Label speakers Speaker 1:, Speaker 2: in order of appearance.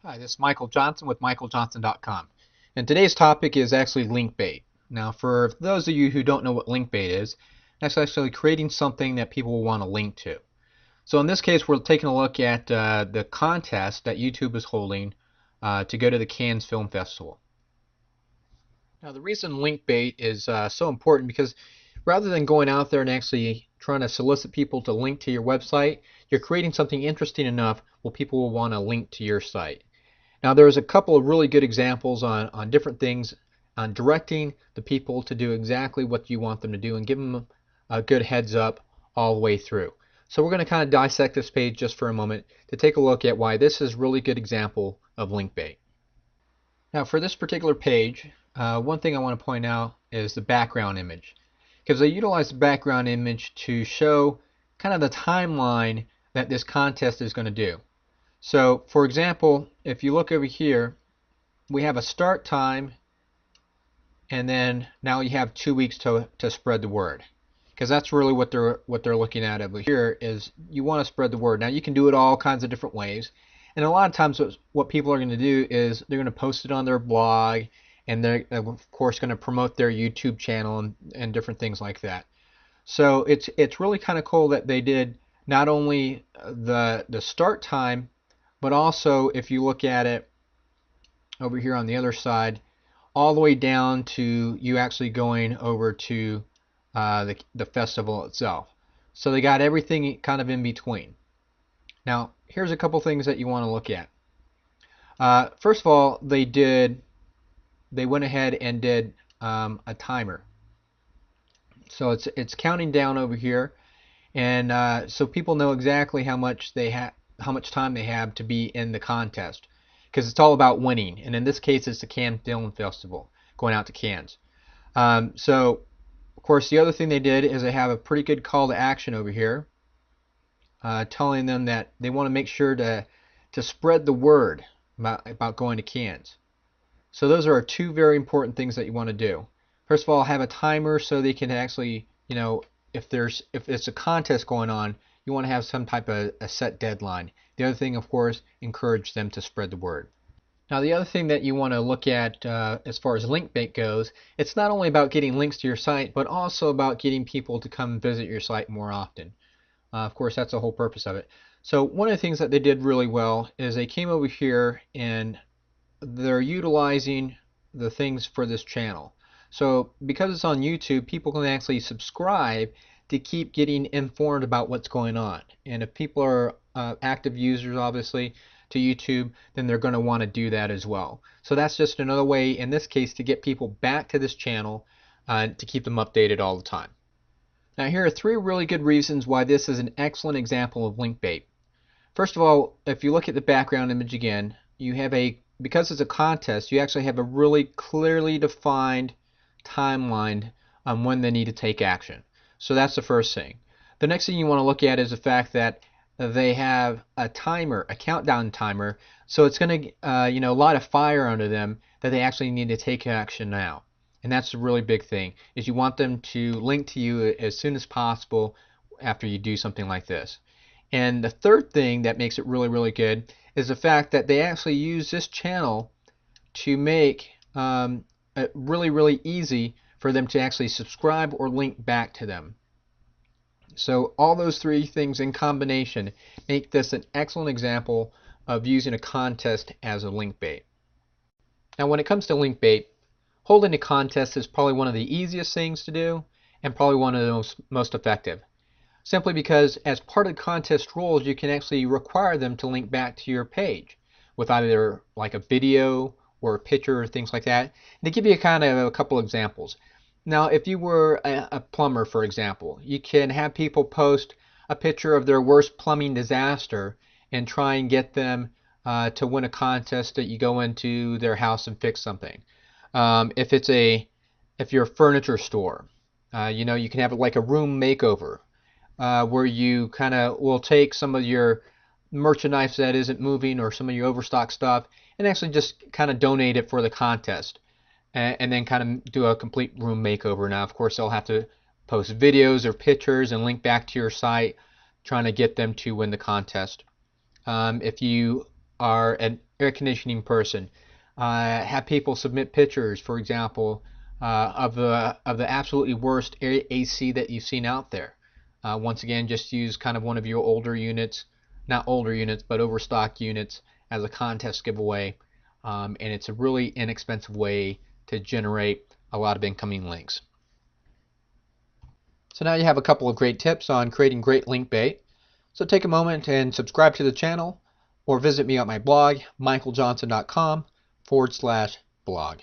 Speaker 1: Hi, this is Michael Johnson with michaeljohnson.com. And today's topic is actually linkbait. Now, for those of you who don't know what linkbait is, that's actually creating something that people will want to link to. So in this case, we're taking a look at the contest that YouTube is holding to go to the Cannes Film Festival. Now, the reason linkbait is so important because rather than going out there and actually trying to solicit people to link to your website, you're creating something interesting enough where people will want to link to your site. Now there's a couple of really good examples on different things on directing the people to do exactly what you want them to do and give them a good heads up all the way through. So we're going to kind of dissect this page just for a moment to take a look at why this is a really good example of linkbait. Now for this particular page, one thing I want to point out is the background image, because they utilize the background image to show kind of the timeline that this contest is going to do. So for example, if you look over here, we have a start time, and then now you have 2 weeks to spread the word, because that's really what they're looking at over here is you want to spread the word. Now you can do it all kinds of different ways, and a lot of times what people are going to do is they're going to post it on their blog, and they're of course going to promote their YouTube channel and different things like that. So it's really kind of cool that they did not only the start time, but also if you look at it over here on the other side, all the way down to you actually going over to the festival itself. So they got everything kind of in between. Now, here's a couple things that you want to look at. First of all, they went ahead and did a timer. So it's counting down over here, and so people know exactly how much time they have to be in the contest, because it's all about winning. And in this case, it's the Cannes Film Festival, going out to Cannes. So, of course, the other thing they did is they have a pretty good call to action over here, telling them that they want to make sure to spread the word about going to Cannes. So those are two very important things that you want to do. First of all, have a timer so they can actually, if it's a contest going on, you want to have some type of a set deadline. The other thing, of course, encourage them to spread the word. Now, the other thing that you want to look at as far as link bait goes, it's not only about getting links to your site, but also about getting people to come visit your site more often. Of course, that's the whole purpose of it. So one of the things that they did really well is they came over here and they're utilizing the things for this channel. So because it's on YouTube, people can actually subscribe to keep getting informed about what's going on. And if people are active users, obviously, to YouTube, then they're going to want to do that as well. So that's just another way, in this case, to get people back to this channel to keep them updated all the time. Now here are three really good reasons why this is an excellent example of link bait. First of all, if you look at the background image again, you have because it's a contest, you actually have a really clearly defined timeline on when they need to take action. So that's the first thing. The next thing you want to look at is the fact that they have a timer, a countdown timer, so it's going to light a fire under them that they actually need to take action now. And that's a really big thing, is you want them to link to you as soon as possible after you do something like this. And the third thing that makes it really, really good is the fact that they actually use this channel to make it really, really easy for them to actually subscribe or link back to them. So all those three things in combination make this an excellent example of using a contest as a link bait. Now when it comes to link bait, holding a contest is probably one of the easiest things to do and probably one of the most effective. Simply because as part of the contest rules, you can actually require them to link back to your page with either like a video or a picture or things like that. And to give you kind of a couple examples. Now, if you were a plumber, for example, you can have people post a picture of their worst plumbing disaster and try and get them to win a contest that you go into their house and fix something. If you're a furniture store, you can have it like a room makeover. Where you kind of will take some of your merchandise that isn't moving or some of your overstock stuff and actually just kind of donate it for the contest and then kind of do a complete room makeover. Now, of course, they'll have to post videos or pictures and link back to your site trying to get them to win the contest. If you are air conditioning person. Have people submit pictures, for example, of the absolutely worst AC that you've seen out there. Once again, just use kind of one of your older units, not older units, but overstock units as a contest giveaway. And it's a really inexpensive way to generate a lot of incoming links. So now you have a couple of great tips on creating great link bait. So take a moment and subscribe to the channel or visit me on my blog, michaeljohnson.com/blog.